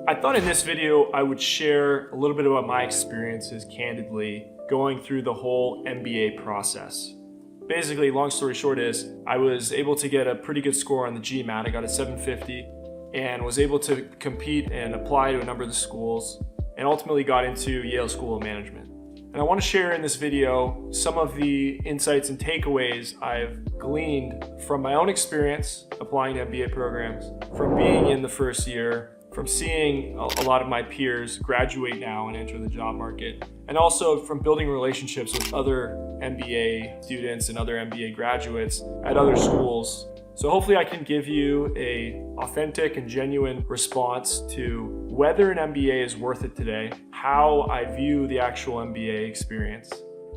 I thought in this video I would share a little bit about my experiences candidly going through the whole MBA process. Basically, long story short is I was able to get a pretty good score on the GMAT. I got a 750 and was able to compete and apply to a number of the schools and ultimately got into Yale School of Management. And I want to share in this video some of the insights and takeaways I've gleaned from my own experience applying to MBA programs, from being in the first year, from seeing a lot of my peers graduate now and enter the job market, and also from building relationships with other MBA students and other MBA graduates at other schools. So hopefully I can give you an authentic and genuine response to whether an MBA is worth it today, how I view the actual MBA experience,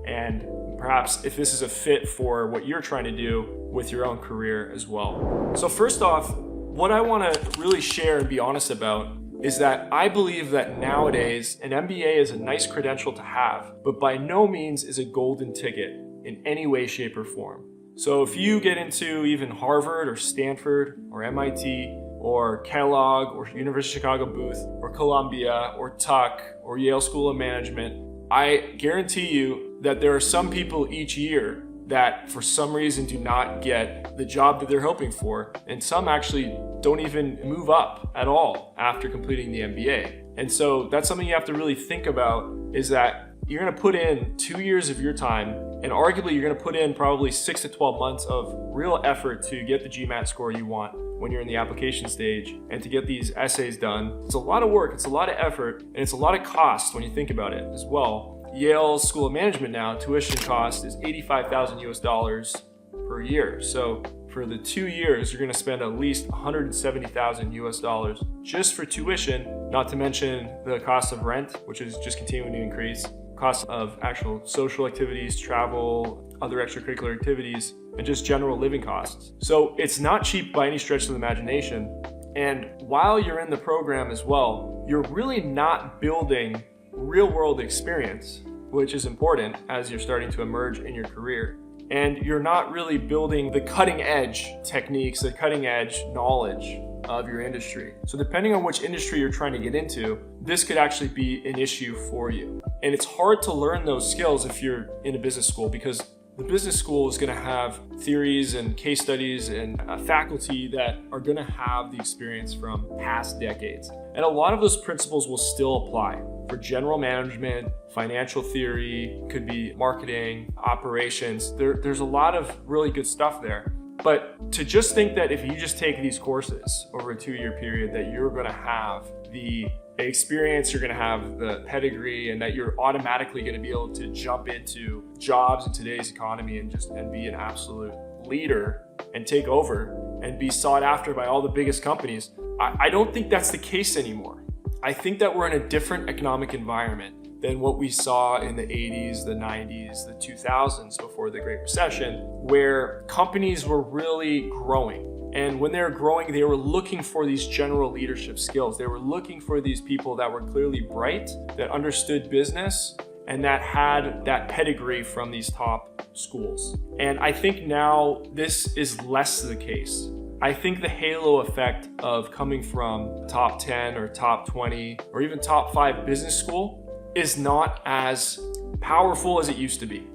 and perhaps if this is a fit for what you're trying to do with your own career as well. So first off, what I want to really share and be honest about is that I believe that nowadays an MBA is a nice credential to have, but by no means is a golden ticket in any way, shape, or form. So if you get into even Harvard or Stanford or MIT or Kellogg or University of Chicago Booth or Columbia or Tuck or Yale School of Management, I guarantee you that there are some people each year that for some reason do not get the job that they're hoping for, and some actually don't even move up at all after completing the MBA. And so that's something you have to really think about, is that you're gonna put in 2 years of your time, and arguably you're gonna put in probably 6 to 12 months of real effort to get the GMAT score you want when you're in the application stage and to get these essays done. It's a lot of work, it's a lot of effort, and it's a lot of cost when you think about it as well. Yale School of Management now, tuition cost is $85,000 US per year. So for the 2 years, you're gonna spend at least $170,000 US just for tuition, not to mention the cost of rent, which is just continuing to increase, cost of actual social activities, travel, other extracurricular activities, and just general living costs. So it's not cheap by any stretch of the imagination. And while you're in the program as well, you're really not building real-world experience, which is important as you're starting to emerge in your career. And you're not really building the cutting-edge techniques, the cutting-edge knowledge of your industry. So depending on which industry you're trying to get into, this could actually be an issue for you. And it's hard to learn those skills if you're in a business school, because the business school is going to have theories and case studies and a faculty that are going to have the experience from past decades. And a lot of those principles will still apply for general management, financial theory, could be marketing, operations. There's a lot of really good stuff there. But to just think that if you just take these courses over a 2-year period that you're going to have the experience, you're going to have the pedigree, and that you're automatically going to be able to jump into jobs in today's economy and be an absolute leader and take over and be sought after by all the biggest companies, I don't think that's the case anymore. I think that we're in a different economic environment than what we saw in the 80s, the 90s, the 2000s before the Great Recession, where companies were really growing. And when they were growing, they were looking for these general leadership skills. They were looking for these people that were clearly bright, that understood business, and that had that pedigree from these top schools. And I think now this is less the case. I think the halo effect of coming from top 10 or top 20 or even top 5 business school is not as powerful as it used to be.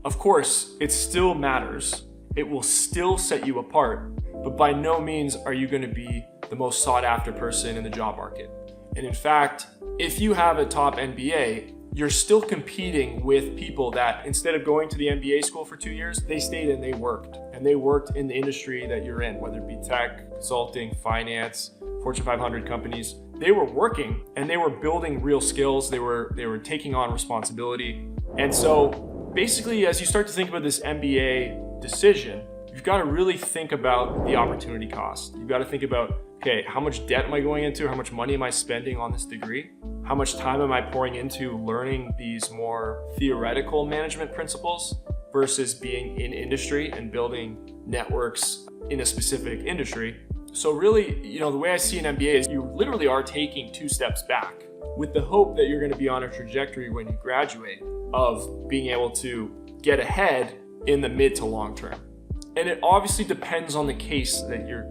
Of course, it still matters. It will still set you apart, but by no means are you going to be the most sought after person in the job market. And in fact, if you have a top MBA, you're still competing with people that instead of going to the MBA school for 2 years, they stayed and they worked. And they worked in the industry that you're in, whether it be tech, consulting, finance, Fortune 500 companies. They were working and they were building real skills. They were taking on responsibility. And so basically, as you start to think about this MBA decision, you've got to really think about the opportunity cost. You've got to think about, okay, how much debt am I going into? How much money am I spending on this degree? How much time am I pouring into learning these more theoretical management principles versus being in industry and building networks in a specific industry? So really, the way I see an MBA is you literally are taking 2 steps back with the hope that you're going to be on a trajectory when you graduate of being able to get ahead in the mid to long term. And it obviously depends on the case that you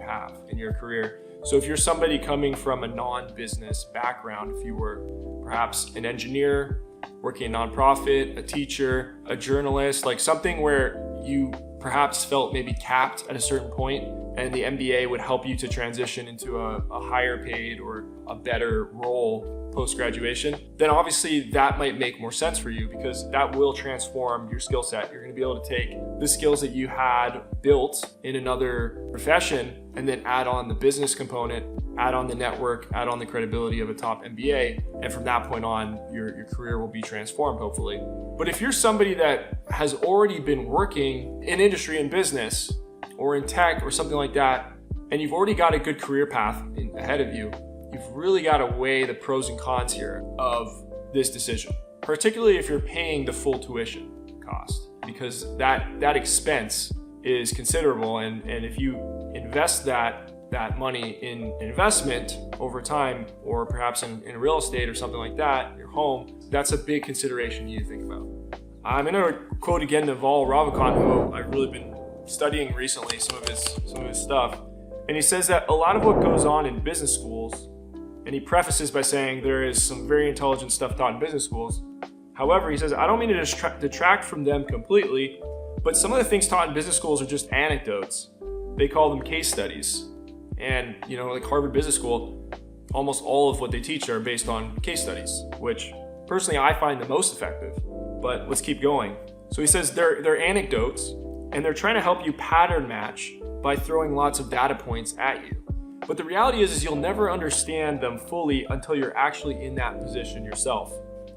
have in your career. So if you're somebody coming from a non-business background, if you were perhaps an engineer, working in a nonprofit, a teacher, a journalist, like something where you perhaps felt maybe capped at a certain point, and the MBA would help you to transition into a higher paid or a better role post-graduation, then obviously that might make more sense for you, because that will transform your skill set. You're going to be able to take the skills that you had built in another profession and then add on the business component, add on the network, add on the credibility of a top MBA, and from that point on, your career will be transformed, hopefully. But if you're somebody that has already been working in industry and business or in tech or something like that, and you've already got a good career path ahead of you, you've really got to weigh the pros and cons here of this decision, particularly if you're paying the full tuition cost, because that expense is considerable. And if you invest that money in investment over time, or perhaps in real estate or something like that, your home, that's a big consideration you need to think about. I'm going to quote again Naval Ravikant, who I've really been studying recently, some of his stuff. And he says that a lot of what goes on in business schools, and he prefaces by saying there is some very intelligent stuff taught in business schools. However, he says, I don't mean to detract from them completely, but some of the things taught in business schools are just anecdotes. They call them case studies. And, like Harvard Business School, almost all of what they teach are based on case studies, which personally I find the most effective. But let's keep going. So he says they're anecdotes, and they're trying to help you pattern match by throwing lots of data points at you. But the reality is you'll never understand them fully until you're actually in that position yourself.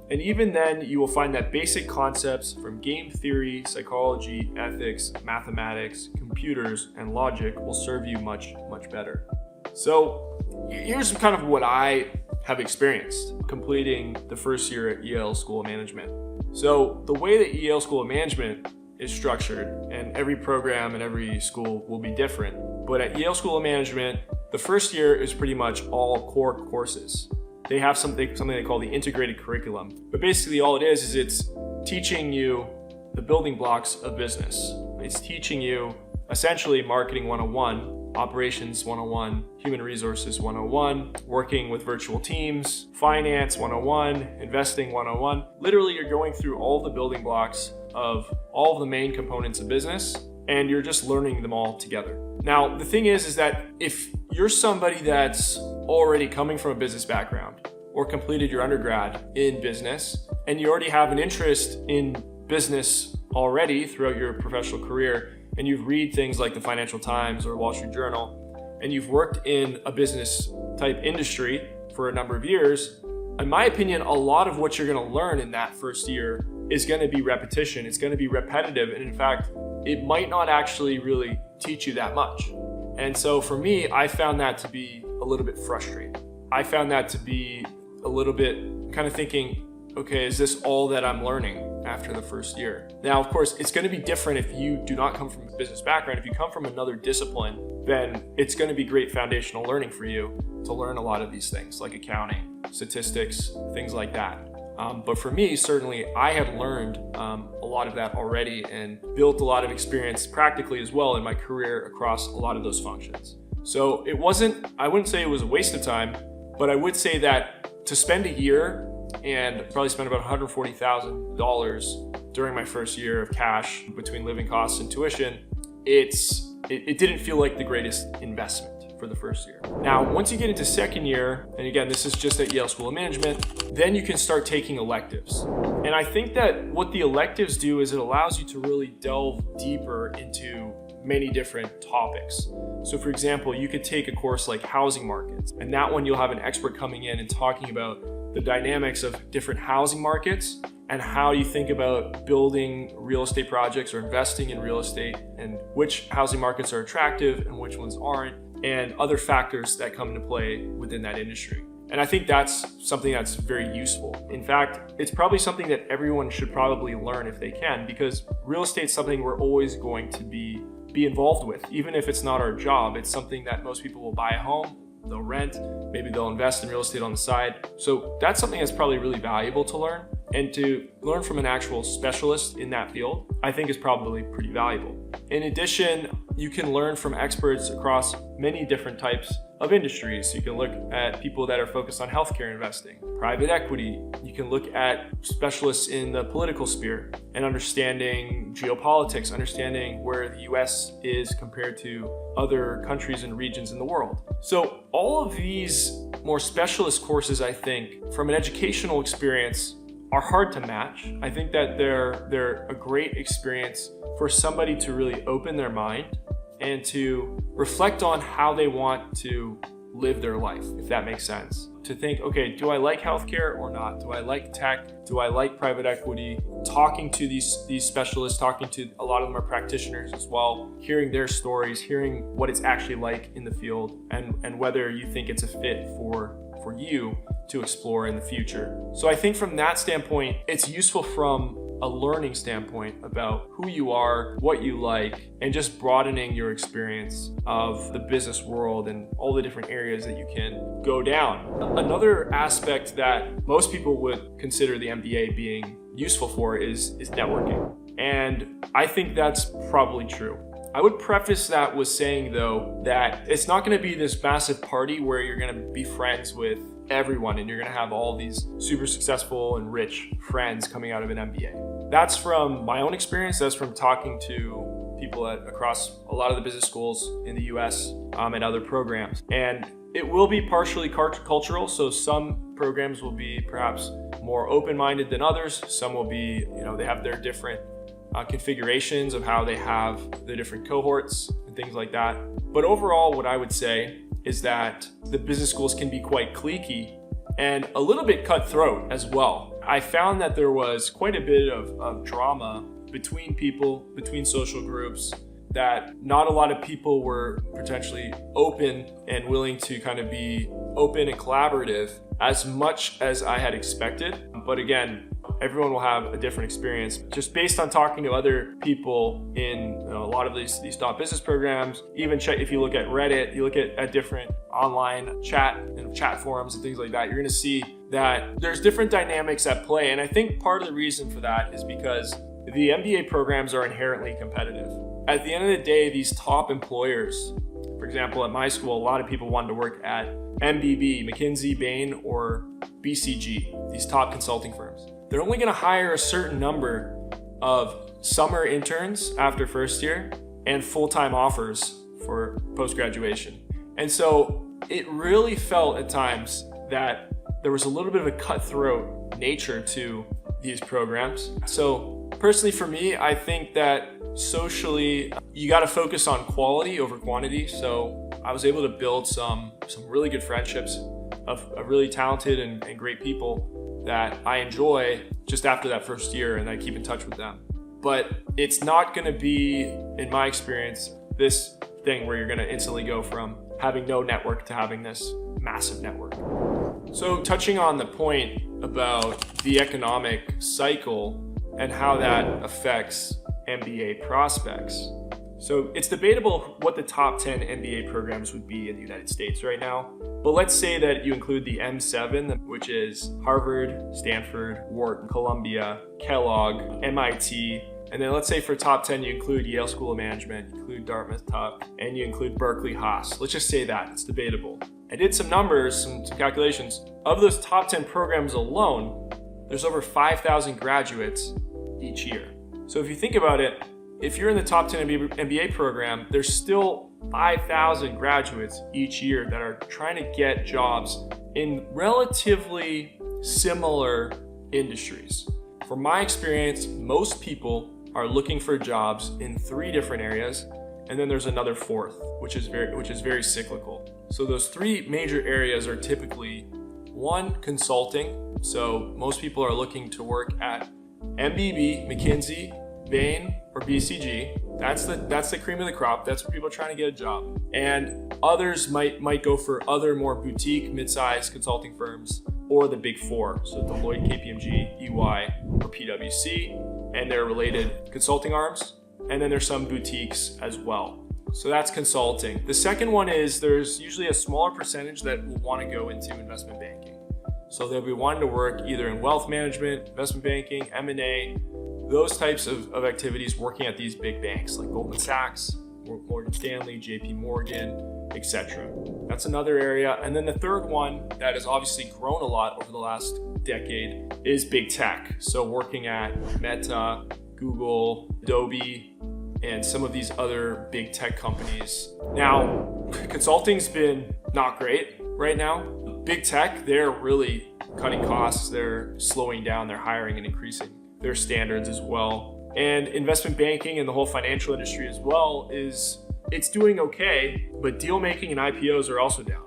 And even then, you will find that basic concepts from game theory, psychology, ethics, mathematics, computers, and logic will serve you much, much better. So here's kind of what I have experienced completing the first year at Yale School of Management. So the way that Yale School of Management is structured, and every program and every school will be different, but at Yale School of Management, the first year is pretty much all core courses. They have something they call the integrated curriculum. But basically all it is it's teaching you the building blocks of business. It's teaching you essentially marketing 101, operations 101, human resources 101, working with virtual teams, finance 101, investing 101. Literally, you're going through all the building blocks of all of the main components of business, and you're just learning them all together. Now, the thing is that if you're somebody that's already coming from a business background or completed your undergrad in business, and you already have an interest in business already throughout your professional career, and you've read things like the Financial Times or Wall Street Journal, and you've worked in a business type industry for a number of years, in my opinion, a lot of what you're going to learn in that first year is going to be repetition. It's going to be repetitive. And in fact, it might not actually really teach you that much. And so for me, I found that to be a little bit frustrating. I found that to be a little bit kind of thinking, okay, is this all that I'm learning after the first year? Now, of course, it's going to be different if you do not come from a business background. If you come from another discipline, then it's going to be great foundational learning for you to learn a lot of these things like accounting, statistics, things like that. But for me, certainly, I had learned a lot of that already and built a lot of experience practically as well in my career across a lot of those functions. So I wouldn't say it was a waste of time, but I would say that to spend a year and probably spend about $140,000 during my first year of cash between living costs and tuition, it didn't feel like the greatest investment for the first year. Now, once you get into second year, and again, this is just at Yale School of Management, then you can start taking electives. And I think that what the electives do is it allows you to really delve deeper into many different topics. So for example, you could take a course like housing markets, and that one you'll have an expert coming in and talking about the dynamics of different housing markets and how you think about building real estate projects or investing in real estate and which housing markets are attractive and which ones aren't, and other factors that come into play within that industry. And I think that's something that's very useful. In fact, it's probably something that everyone should probably learn if they can, because real estate is something we're always going to be involved with. Even if it's not our job, it's something that most people will buy a home, they'll rent, maybe they'll invest in real estate on the side. So that's something that's probably really valuable to learn. And to learn from an actual specialist in that field, I think is probably pretty valuable. In addition, you can learn from experts across many different types of industries. You can look at people that are focused on healthcare investing, private equity. You can look at specialists in the political sphere and understanding geopolitics, understanding where the US is compared to other countries and regions in the world. So all of these more specialist courses, I think, from an educational experience, are hard to match. I think that they're a great experience for somebody to really open their mind and to reflect on how they want to live their life, if that makes sense. To think, okay, do I like healthcare or not? Do I like tech? Do I like private equity? Talking to these specialists, talking to a lot of them are practitioners as well, hearing their stories, hearing what it's actually like in the field, and whether you think it's a fit for you to explore in the future. So I think from that standpoint, it's useful from a learning standpoint about who you are, what you like, and just broadening your experience of the business world and all the different areas that you can go down. Another aspect that most people would consider the MBA being useful for is networking. And I think that's probably true. I would preface that with saying, though, that it's not going to be this massive party where you're going to be friends with everyone and you're going to have all these super successful and rich friends coming out of an MBA. That's from my own experience. That's from talking to people across a lot of the business schools in the US and other programs. And it will be partially cultural. So some programs will be perhaps more open-minded than others. Some will be, they have their different configurations of how they have the different cohorts and things like that. But overall, what I would say is that the business schools can be quite cliquey and a little bit cutthroat as well. I found that there was quite a bit of drama between people, between social groups, that not a lot of people were potentially open and willing to kind of be open and collaborative as much as I had expected. But again, everyone will have a different experience. Just based on talking to other people in a lot of these top business programs, even if you look at Reddit, you look at different online chat forums and things like that, you're gonna see that there's different dynamics at play. And I think part of the reason for that is because the MBA programs are inherently competitive. At the end of the day, these top employers, for example, at my school, a lot of people wanted to work at MBB, McKinsey, Bain, or BCG, these top consulting firms. They're only going to hire a certain number of summer interns after first year and full-time offers for post-graduation. And so it really felt at times that there was a little bit of a cutthroat nature to these programs. So personally for me, I think that socially, you got to focus on quality over quantity. So I was able to build some really good friendships of really talented and great people that I enjoy just after that first year, and I keep in touch with them. But it's not going to be, in my experience, this thing where you're going to instantly go from having no network to having this massive network. So touching on the point about the economic cycle and how that affects MBA prospects. So it's debatable what the top 10 MBA programs would be in the United States right now. But let's say that you include the M7, which is Harvard, Stanford, Wharton, Columbia, Kellogg, MIT. And then let's say for top 10, you include Yale School of Management, you include Dartmouth Tufts, and you include Berkeley Haas. Let's just say that, it's debatable. I did some numbers, some calculations. Of those top 10 programs alone, there's over 5,000 graduates each year. So if you think about it, if you're in the top 10 MBA program, there's still 5,000 graduates each year that are trying to get jobs in relatively similar industries. From my experience, most people are looking for jobs in 3 different areas, and then there's another 4th, which is very cyclical. So those 3 major areas are typically 1, consulting. So most people are looking to work at MBB, McKinsey, Bain, or BCG. That's the cream of the crop. That's where people are trying to get a job. And others might go for other more boutique, mid-sized consulting firms or the big 4. So Deloitte, KPMG, EY, or PwC, and their related consulting arms. And then there's some boutiques as well. So that's consulting. The second one is there's usually a smaller percentage that will want to go into investment banking. So they'll be wanting to work either in wealth management, investment banking, M&A, those types of activities working at these big banks like Goldman Sachs, Morgan Stanley, JP Morgan, etc. That's another area. And then the third one that has obviously grown a lot over the last decade is big tech. So working at Meta, Google, Adobe, and some of these other big tech companies. Now, consulting's been not great right now. Big tech, they're really cutting costs, they're slowing down their hiring and increasing their standards as well. And investment banking and the whole financial industry as well it's doing okay, but deal making and IPOs are also down.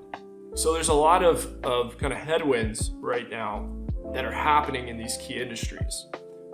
So there's a lot of kind of headwinds right now that are happening in these key industries.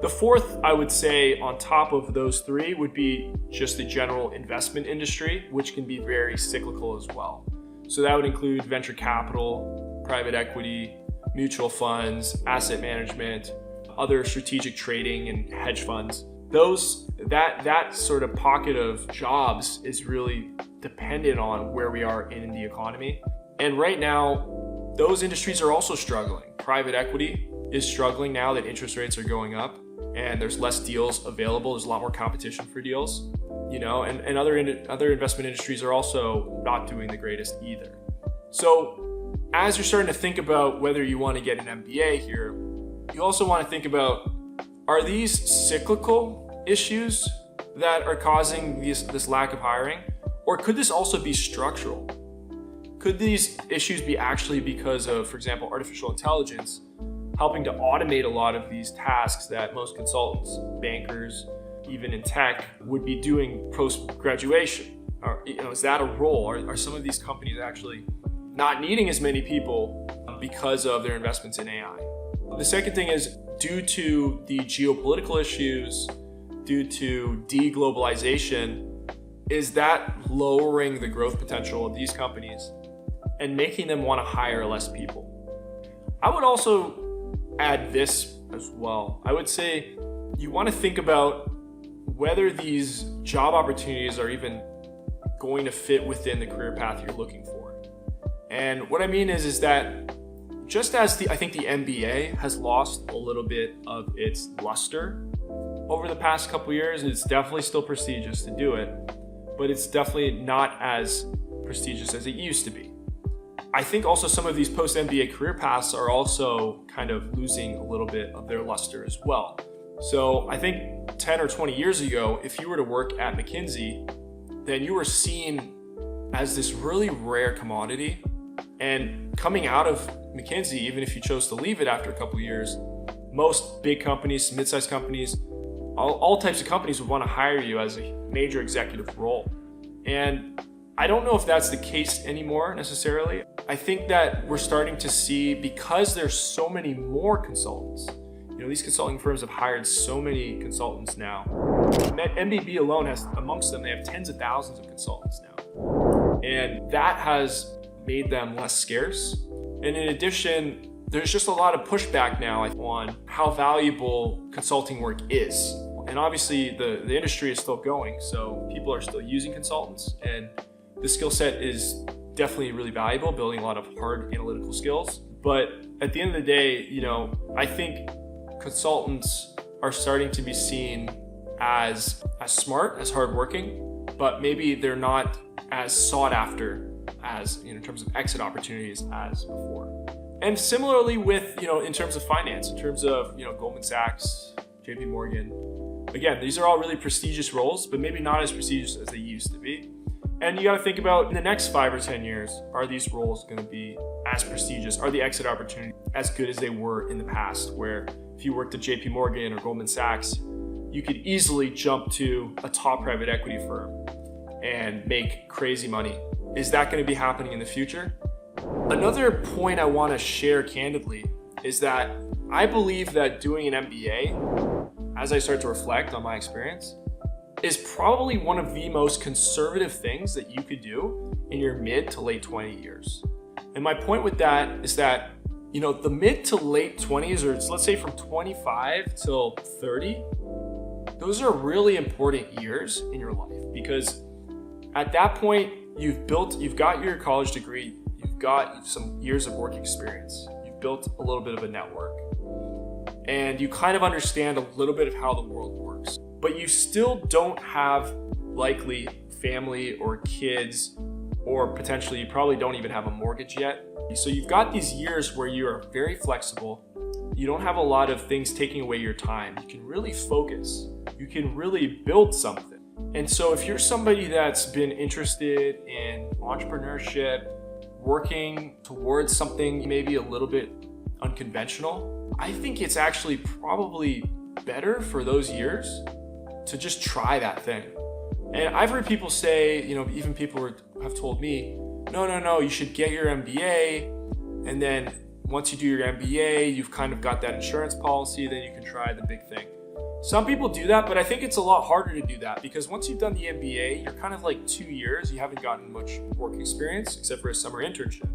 The fourth, I would say, on top of those three would be just the general investment industry, which can be very cyclical as well. So that would include venture capital, private equity, mutual funds, asset management, other strategic trading and hedge funds. That sort of pocket of jobs is really dependent on where we are in the economy. And right now, those industries are also struggling. Private equity is struggling now that interest rates are going up and there's less deals available. There's a lot more competition for deals, and other investment industries are also not doing the greatest either. So as you're starting to think about whether you want to get an MBA here, you also want to think about, are these cyclical issues that are causing this lack of hiring? Or could this also be structural? Could these issues be actually because of, for example, artificial intelligence helping to automate a lot of these tasks that most consultants, bankers, even in tech, would be doing post-graduation? Or, is that a role? Are some of these companies actually not needing as many people because of their investments in AI? The second thing is, due to the geopolitical issues, due to deglobalization, is that lowering the growth potential of these companies and making them want to hire less people? I would also add this as well. I would say you want to think about whether these job opportunities are even going to fit within the career path you're looking for. And what I mean is that just as I think the MBA has lost a little bit of its luster over the past couple years, it's definitely still prestigious to do it, but it's definitely not as prestigious as it used to be. I think also some of these post-MBA career paths are also kind of losing a little bit of their luster as well. So I think 10 or 20 years ago, if you were to work at McKinsey, then you were seen as this really rare commodity. And coming out of McKinsey, even if you chose to leave it after a couple of years, most big companies, mid-sized companies, all types of companies would want to hire you as a major executive role. And I don't know if that's the case anymore necessarily. I think that we're starting to see, because there's so many more consultants, these consulting firms have hired so many consultants now. MBB alone has, amongst them, they have tens of thousands of consultants now. And that has made them less scarce. And in addition, there's just a lot of pushback now on how valuable consulting work is. And obviously the industry is still going, so people are still using consultants, and the skill set is definitely really valuable, building a lot of hard analytical skills. But at the end of the day, I think consultants are starting to be seen as smart, as hardworking, but maybe they're not as sought after as, in terms of exit opportunities as before. And similarly with, in terms of finance, in terms of, Goldman Sachs, JP Morgan, again, these are all really prestigious roles, but maybe not as prestigious as they used to be. And you got to think about, in the next 5 or 10 years, are these roles going to be as prestigious? Are the exit opportunities as good as they were in the past, where if you worked at JP Morgan or Goldman Sachs, you could easily jump to a top private equity firm and make crazy money? Is that going to be happening in the future? Another point I want to share candidly is that I believe that doing an MBA, as I start to reflect on my experience, is probably one of the most conservative things that you could do in your mid to late 20 years. And my point with that is that, the mid to late 20s, or let's say from 25 till 30, those are really important years in your life, because at that point, you've got your college degree, you've got some years of work experience, you've built a little bit of a network, and you kind of understand a little bit of how the world works. But you still don't have likely family or kids, or potentially you probably don't even have a mortgage yet. So you've got these years where you are very flexible. You don't have a lot of things taking away your time. You can really focus. You can really build something. And so if you're somebody that's been interested in entrepreneurship, working towards something maybe a little bit unconventional, I think it's actually probably better for those years to just try that thing. And I've heard people say, even people have told me, no, you should get your MBA, and then once you do your MBA, you've kind of got that insurance policy, then you can try the big thing. Some people do that, but I think it's a lot harder to do that because once you've done the MBA, you're kind of like 2 years, you haven't gotten much work experience except for a summer internship.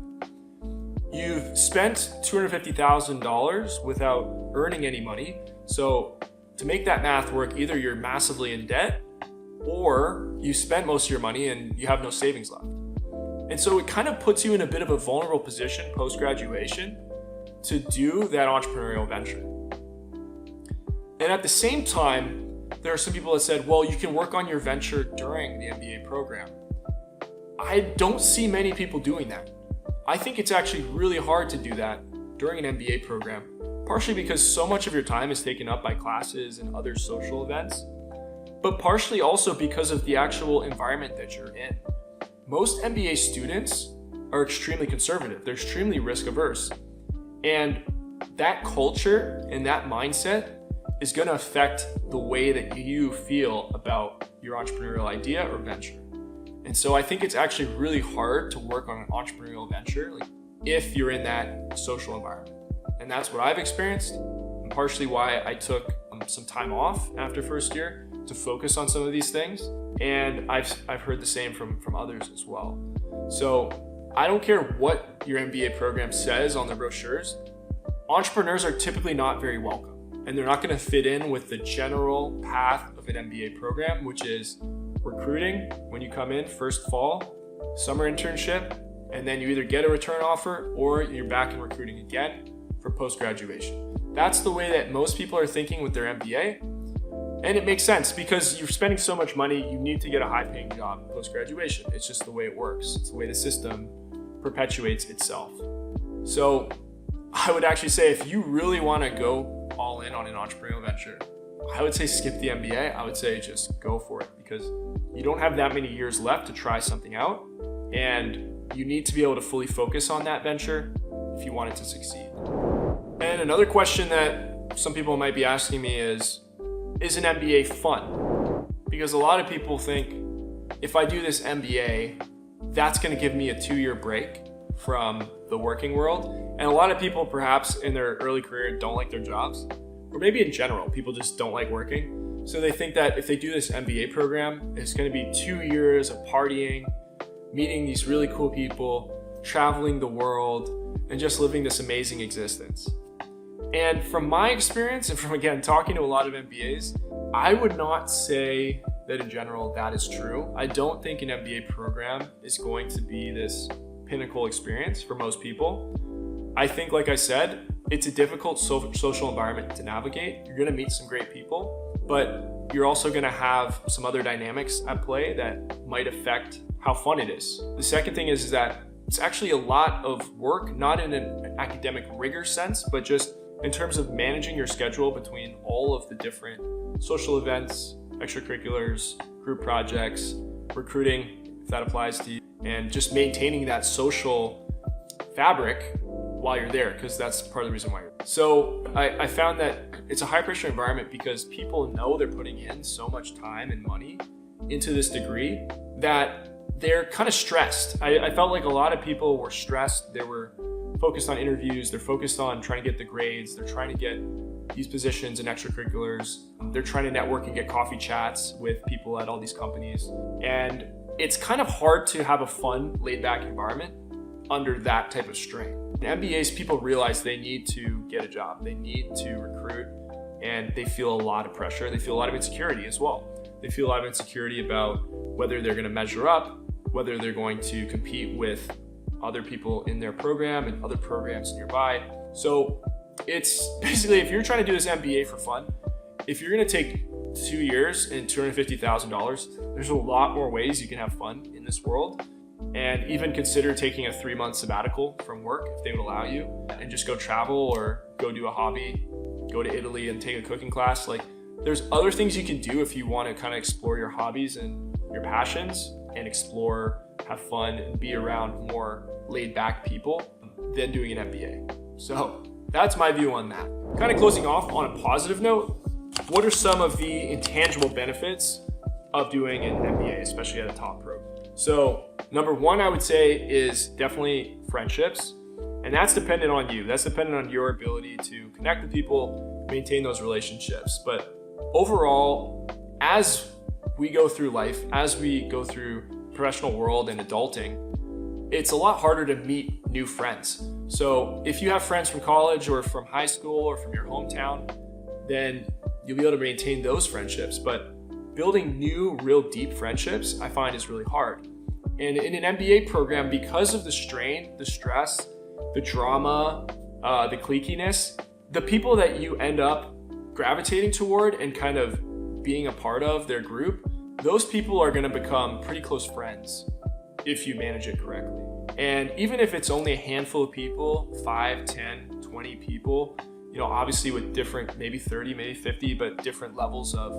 You've spent $250,000 without earning any money. So to make that math work, either you're massively in debt or you spent most of your money and you have no savings left. And so it kind of puts you in a bit of a vulnerable position post-graduation to do that entrepreneurial venture. And at the same time, there are some people that said, well, you can work on your venture during the MBA program. I don't see many people doing that. I think it's actually really hard to do that during an MBA program, partially because so much of your time is taken up by classes and other social events, but partially also because of the actual environment that you're in. Most MBA students are extremely conservative. They're extremely risk averse. And that culture and that mindset is going to affect the way that you feel about your entrepreneurial idea or venture. And so I think it's actually really hard to work on an entrepreneurial venture if you're in that social environment. And that's what I've experienced, and partially why I took some time off after first year to focus on some of these things. And I've heard the same from others as well. So I don't care what your MBA program says on the brochures, entrepreneurs are typically not very welcome. And they're not going to fit in with the general path of an MBA program, which is recruiting when you come in first fall, summer internship, and then you either get a return offer or you're back in recruiting again for post-graduation. That's the way that most people are thinking with their MBA. And it makes sense because you're spending so much money, you need to get a high-paying job post-graduation. It's just the way it works. It's the way the system perpetuates itself. So I would actually say if you really want to go all in on an entrepreneurial venture, I would say skip the MBA. I would say just go for it because you don't have that many years left to try something out, and you need to be able to fully focus on that venture if you want it to succeed. And another question that some people might be asking me is an MBA fun? Because a lot of people think if I do this MBA, that's going to give me a 2-year break from the working world. And a lot of people perhaps in their early career don't like their jobs, or maybe in general, people just don't like working. So they think that if they do this MBA program, it's going to be 2 years of partying, meeting these really cool people, traveling the world, and just living this amazing existence. And from my experience, and from again, talking to a lot of MBAs, I would not say that in general that is true. I don't think an MBA program is going to be this pinnacle experience for most people. I think, like I said, it's a difficult social environment to navigate. You're gonna meet some great people, but you're also gonna have some other dynamics at play that might affect how fun it is. The second thing is that it's actually a lot of work, not in an academic rigor sense, but just in terms of managing your schedule between all of the different social events, extracurriculars, group projects, recruiting, if that applies to you, and just maintaining that social fabric while you're there, because that's part of the reason why you're there. So I found that it's a high pressure environment because people know they're putting in so much time and money into this degree that they're kind of stressed. I felt like a lot of people were stressed. They were focused on interviews. They're focused on trying to get the grades. They're trying to get these positions and extracurriculars. They're trying to network and get coffee chats with people at all these companies. And it's kind of hard to have a fun, laid back environment under that type of strain. In MBAs, people realize they need to get a job. They need to recruit, and they feel a lot of pressure. They feel a lot of insecurity as well. They feel a lot of insecurity about whether they're going to measure up, whether they're going to compete with other people in their program and other programs nearby. So it's basically, if you're trying to do this MBA for fun, if you're going to take 2 years and $250,000. There's a lot more ways you can have fun in this world, and even consider taking a 3-month sabbatical from work if they would allow you, and just go travel or go do a hobby, go to Italy and take a cooking class. Like, there's other things you can do if you want to kind of explore your hobbies and your passions and explore, have fun, and be around more laid back people than doing an MBA. So that's my view on that. Kind of closing off on a positive note, what are some of the intangible benefits of doing an MBA, especially at a top program? So number one, I would say, is definitely friendships. And that's dependent on you. That's dependent on your ability to connect with people, maintain those relationships. But overall, as we go through life, as we go through professional world and adulting, it's a lot harder to meet new friends. So if you have friends from college or from high school or from your hometown, then you'll be able to maintain those friendships. But building new, real deep friendships, I find, is really hard. And in an MBA program, because of the strain, the stress, the drama, the cliquiness, the people that you end up gravitating toward and kind of being a part of their group, those people are going to become pretty close friends if you manage it correctly. And even if it's only a handful of people, 5, 10, 20 people, obviously with different, maybe 30, maybe 50, but different levels of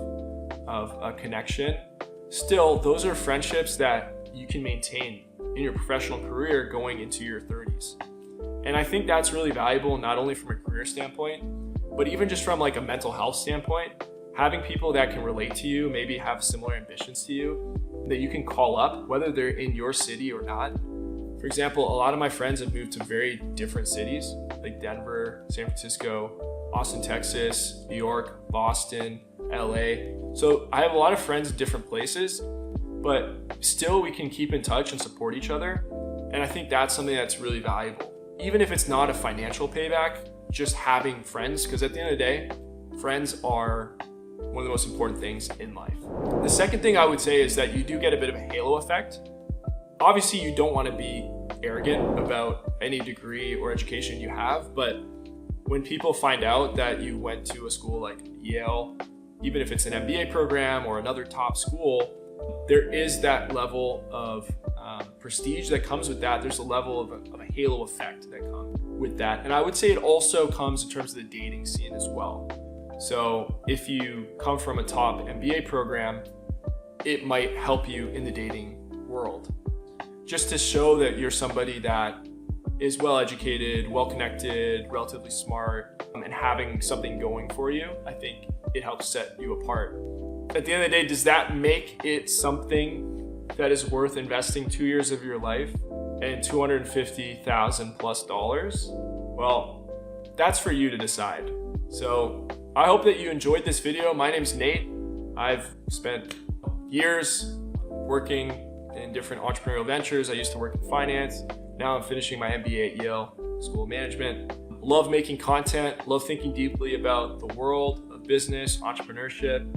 a connection, still, those are friendships that you can maintain in your professional career going into your 30s. And I think that's really valuable, not only from a career standpoint, but even just from like a mental health standpoint. Having people that can relate to you, maybe have similar ambitions to you, that you can call up, whether they're in your city or not. For example, a lot of my friends have moved to very different cities, like Denver, San Francisco, Austin, Texas, New York, Boston, LA. So I have a lot of friends in different places, but still we can keep in touch and support each other. And I think that's something that's really valuable. Even if it's not a financial payback, just having friends, because at the end of the day, friends are one of the most important things in life. The second thing I would say is that you do get a bit of a halo effect. Obviously, you don't want to be arrogant about any degree or education you have, but when people find out that you went to a school like Yale, even if it's an MBA program or another top school, there is that level of prestige that comes with that. There's a level of a halo effect that comes with that. And I would say it also comes in terms of the dating scene as well. So if you come from a top MBA program, it might help you in the dating world. Just to show that you're somebody that is well educated, well connected, relatively smart, and having something going for you, I think it helps set you apart. At the end of the day, does that make it something that is worth investing 2 years of your life and $250,000 plus? Well, that's for you to decide. So I hope that you enjoyed this video. My name's Nate. I've spent years working in different entrepreneurial ventures. I used to work in finance. Now I'm finishing my MBA at Yale School of Management. Love making content, love thinking deeply about the world of business, entrepreneurship,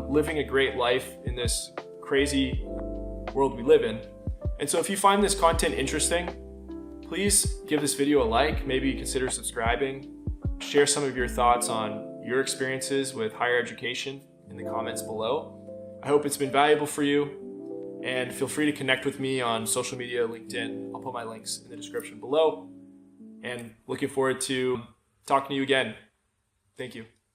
living a great life in this crazy world we live in. And so if you find this content interesting, please give this video a like, maybe consider subscribing, share some of your thoughts on your experiences with higher education in the comments below. I hope it's been valuable for you, and feel free to connect with me on social media, LinkedIn. I'll put my links in the description below, and looking forward to talking to you again. Thank you.